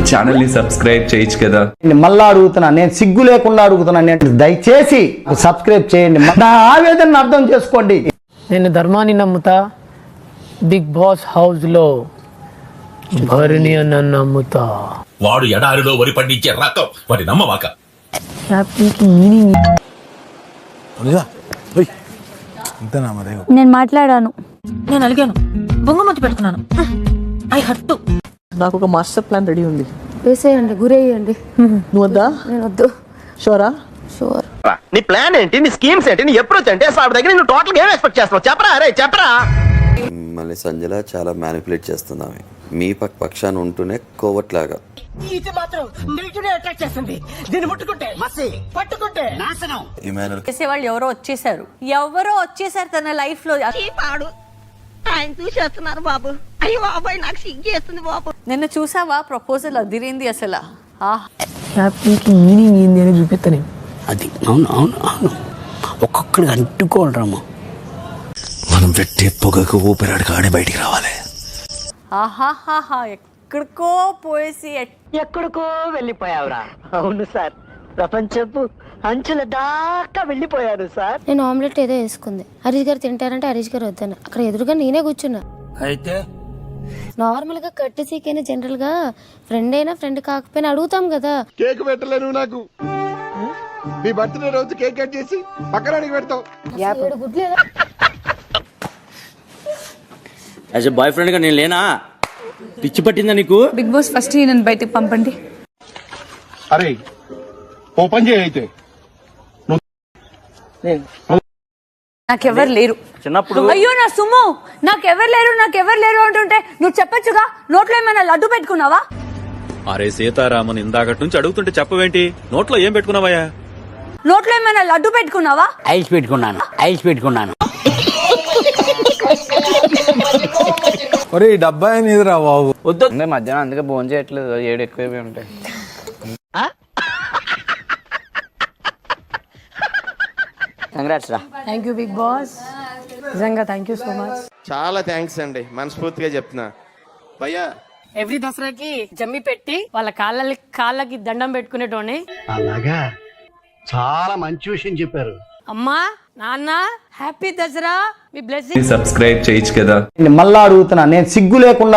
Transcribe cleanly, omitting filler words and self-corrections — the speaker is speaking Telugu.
ఛానల్ ని సబ్స్క్రైబ్ చేయొచ్చు కదా. మళ్ళా అడుగుతున్నా, నేను సిగ్గు లేకుండా అడుగుతున్నాను, దయచేసి సబ్స్క్రైబ్ చేయండి, నా ఆవేదనను అర్థం చేసుకోండి. నేను ధర్మాన్ని నమ్ముతా, బిగ్ బాస్ హౌస్ లో భరణి అన్న నమ్ముతా. వాడు ఎడారిలో వరి పండించే రకం, వాడి నమ్మవాక. నేను మాట్లాడాను, నేను అలిగాను, బొంగమతి పెడుతున్నాను. I hurt. నాకు ఒక మాస్టర్ ప్లాన్ రెడీ ఉంది. వేసేయండి, గురేయండి. నువ్వు వద్దా? నేను వద్దు. షూరా? షూర్. నీ ప్లాన్ ఏంటి, నీ స్కీమ్స్ ఏంటి, నీ అప్రోచ్ ఏంటి, అసలు దగ్గర నువ్వు టోటల్ ఏం ఎక్స్పెక్ట్ చేస్తున్నావు చెప్పరా? అరే చెప్పరా. మళ్ళీ సంజల చాలా మ్యానిపులేట్ చేస్తుంది. ఆమె మీ పక్షాన ఉంటూనే కోవట్లాగా. చేసేవాళ్ళు ఎవరో వచ్చేసారు తన లైఫ్ లో. ఆయన చూసేస్తున్నారు బాబు. అయ్యో బాబాయ్, నాకు సిగ్గేస్తుంది బాబు. నిన్న చూసావా ప్రపోజల్ అదిరింది అసలు. హ్యాపీకి మీనింగ్ ఏంది అని చూపిస్తాను. అది అవును అవును అవును, ఒక్కొక్కడికి అంటుకోవాలరామా. మనం పెట్టే పొగకు ఊపిరాడు కానీ బయటికి రావాలి. ఆహాహాహా, ఎక్కడికో పోయేసి ఎక్కడికో వెళ్ళిపోయావురా. అవును సార్, ప్రపంచపు అంచుల దాకా వెళ్ళిపోయారు సార్. నేను ఆమ్లెట్ ఏదో వేసుకుంది, హరీష్ గారు తింటారంటే హరీష్ గారు వద్దాను. అక్కడ ఎదురుగా నేనే కూర్చున్నా. అయితే నార్మల్ గా కట్టేసీకైనా జనరల్ గా ఫ్రెండ్ అయినా ఫ్రెండ్ కాకపోయినా అడుగుతాం కదా. కేక్ పెట్టలేను నాకు. నీ బర్త్డే రోజు కేక్ కట్ చేసి పక్కనానికి పెడతావు. యాజ్ ఎ బాయ్ ఫ్రెండ్ గా నేను లేనా? పిచ్చి పట్టిందా నీకు? బిగ్ బాస్ ఫస్ట్ నన్ను బయటకు పంపండి. అరే ఓపెన్ చేయి అయితే. నాకెవరు లేరు చిన్నప్పుడు. అయ్యో నా సుమ్ము, నాకెవరు లేరు అంటుంటే నువ్వు చెప్పొచ్చుగా. నోట్లో ఏమైనా లడ్డు పెట్టుకున్నావా? అరే సీతారామన్, ఇందాకటి నుంచి అడుగుతుంటే చెప్పవేంటి? నోట్లో ఏం పెట్టుకున్నావయ్యా? నోట్లో ఏమైనా లడ్డు పెట్టుకున్నావా? ఐస్ పెట్టుకున్నాను. డబ్బా నీదిరా బాబు. వద్దు మధ్యాహ్నం, అందుకే భోజనం చేయట్లేదు. 7 ఎక్కువ ఉంటాయి. కంగ్రాట్స్ రా. థ్యాంక్ యూ బిగ్ బాస్, నిజంగా థ్యాంక్ యూ సో మచ్. చాలా థ్యాంక్స్ అండి, మనస్ఫూర్తిగా చెప్తున్నా. భయ్యా ఎవ్రీ దసరాకి జమ్మి పెట్టి వాళ్ళ కాళ్ళకి దండం పెట్టుకునేటోనే. అలాగా, చాలా మంచి విషయం చెప్పారు. అమ్మా నాన్న, హ్యాపీ దసరా, మీ బ్లెస్సింగ్. సబ్స్క్రైబ్ చేయొచ్చు కదా. మళ్ళా అడుగుతున్నా, నేను సిగ్గు లేకుండా